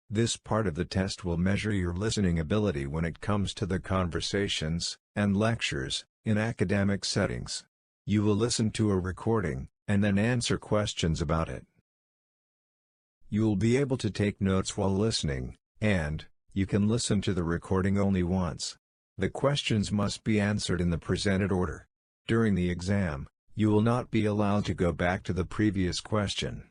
This part of the test will measure your listening ability when it comes to the conversations and lectures in academic settings. You will listen to a recording, and then answer questions about it. You will be able to take notes while listening, and you can listen to the recording only once. The questions must be answered in the presented order. During the exam, you will not be allowed to go back to the previous question.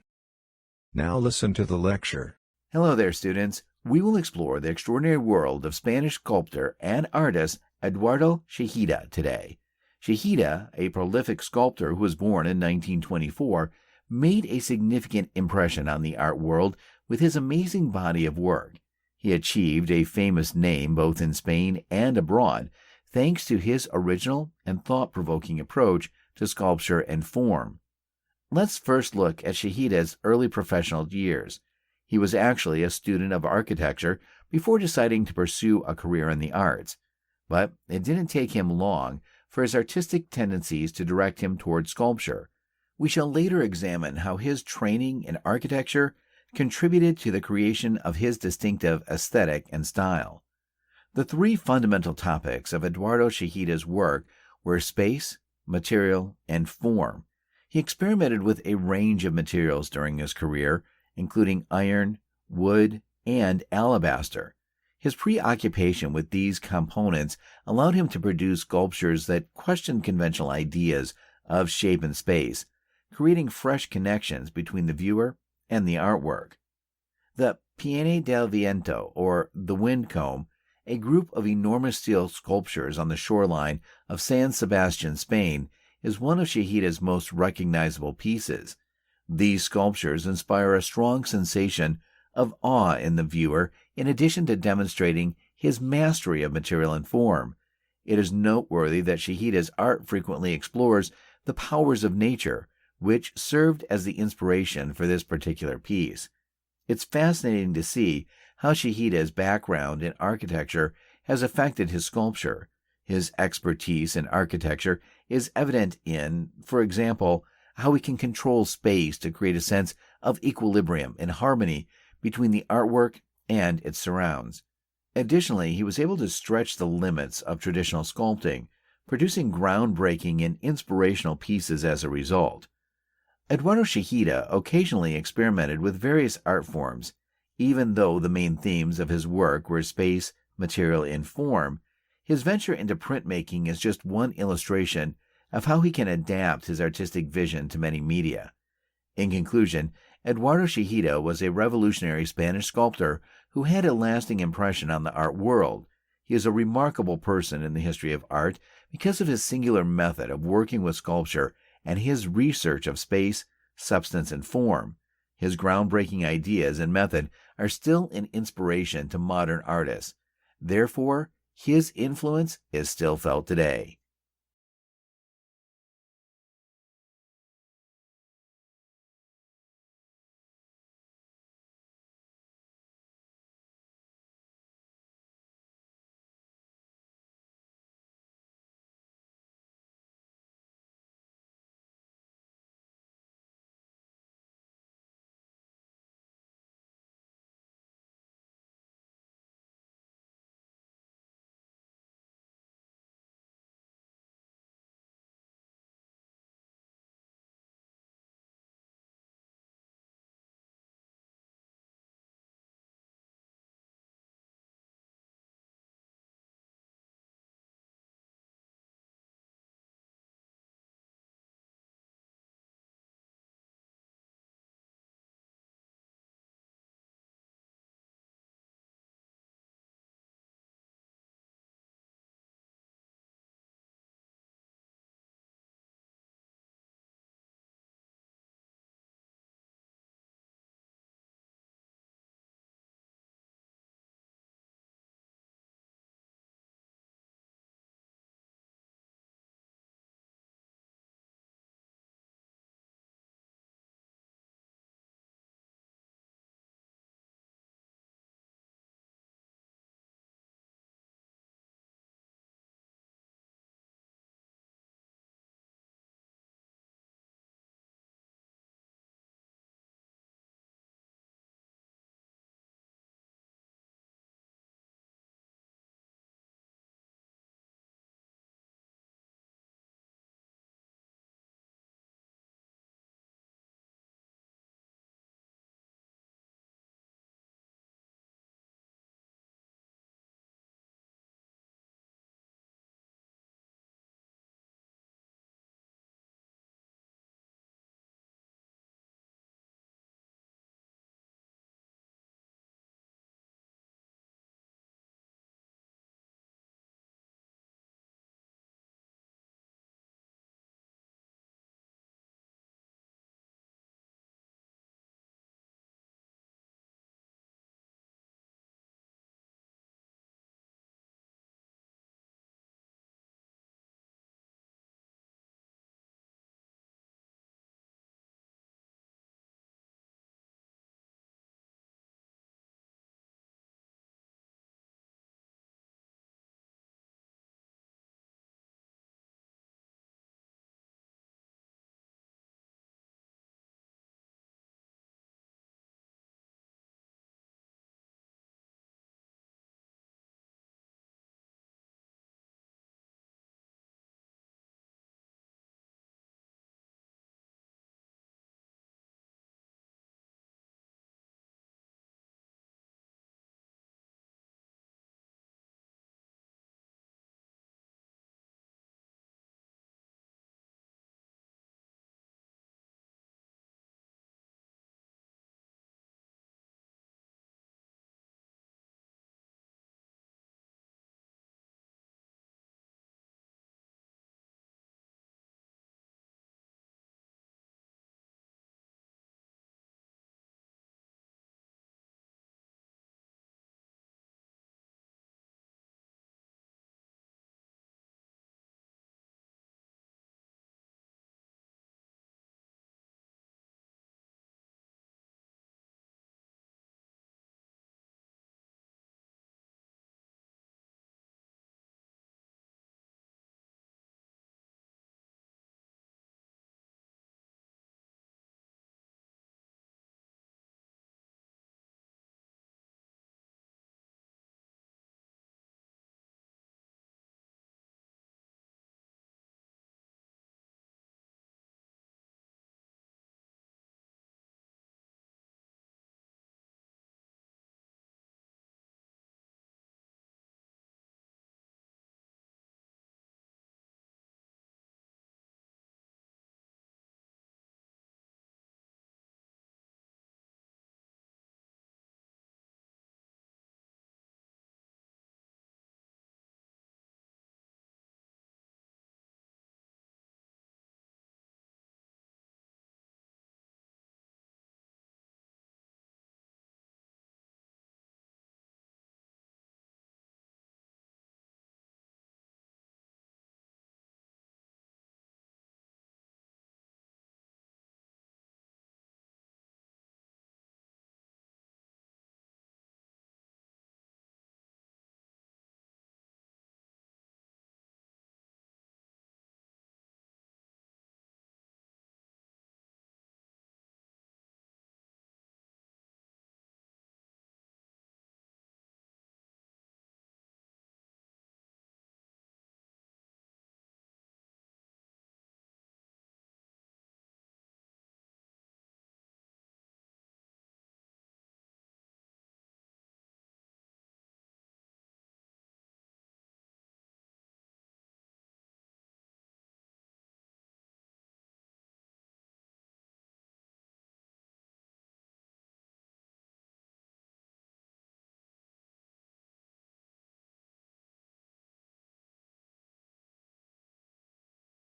Now listen to the lecture. Hello there, students. We will explore the extraordinary world of Spanish sculptor and artist Eduardo Chillida today. Chillida, a prolific sculptor who was born in 1924, made a significant impression on the art world with his amazing body of work. He achieved a famous name both in Spain and abroad, thanks to his original and thought-provoking approach to sculpture and form. Let's first look at Chillida's early professional years. He was actually a student of architecture before deciding to pursue a career in the arts, but it didn't take him long for his artistic tendencies to direct him toward sculpture. We shall later examine how his training in architecture contributed to the creation of his distinctive aesthetic and style. The three fundamental topics of Eduardo Chillida's work were space, material, and form. He experimented with a range of materials during his career, including iron, wood, and alabaster. His preoccupation with these components allowed him to produce sculptures that questioned conventional ideas of shape and space, creating fresh connections between the viewer and the artwork. The Piene del Viento, or the Wind Comb, a group of enormous steel sculptures on the shoreline of San Sebastian, Spain, is one of Chillida's most recognizable pieces. These sculptures inspire a strong sensation of awe in the viewer, in addition to demonstrating his mastery of material and form. It is noteworthy that Chillida's art frequently explores the powers of nature, which served as the inspiration for this particular piece. It's fascinating to see how Chillida's background in architecture has affected his sculpture. His expertise in architecture is evident in, for example, how he can control space to create a sense of equilibrium and harmony between the artwork and its surrounds. Additionally, he was able to stretch the limits of traditional sculpting, producing groundbreaking and inspirational pieces as a result. Eduardo Chillida occasionally experimented with various art forms. Even though the main themes of his work were space, material, and form, his venture into printmaking is just one illustration of how he can adapt his artistic vision to many media. In conclusion, Eduardo Chillida was a revolutionary Spanish sculptor who had a lasting impression on the art world. He is a remarkable person in the history of art because of his singular method of working with sculpture and his research of space, substance, and form. His groundbreaking ideas and method are still an inspiration to modern artists. Therefore, his influence is still felt today.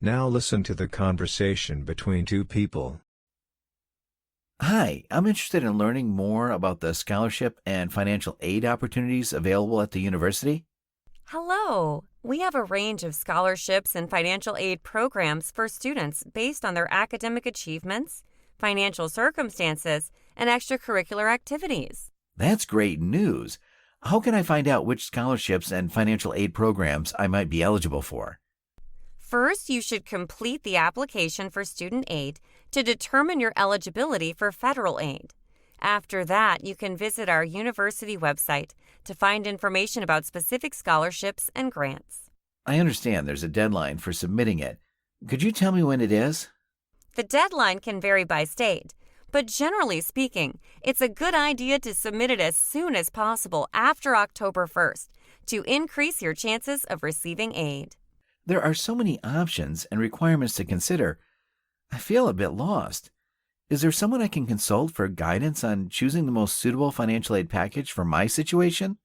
Now listen to the conversation between two people. Hi, I'm interested in learning more about the scholarship and financial aid opportunities available at the university. Hello. We have a range of scholarships and financial aid programs for students based on their academic achievements, financial circumstances, and extracurricular activities. That's great news. How can I find out which scholarships and financial aid programs I might be eligible for? First, you should complete the application for student aid to determine your eligibility for federal aid. After that, you can visit our university website to find information about specific scholarships and grants. I understand there's a deadline for submitting it. Could you tell me when it is? The deadline can vary by state, but generally speaking, it's a good idea to submit it as soon as possible after October 1st to increase your chances of receiving aid. There are so many options and requirements to consider. I feel a bit lost. Is there someone I can consult for guidance on choosing the most suitable financial aid package for my situation?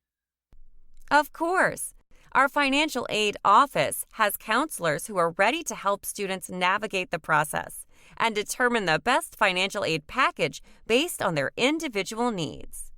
Of course. Our financial aid office has counselors who are ready to help students navigate the process and determine the best financial aid package based on their individual needs.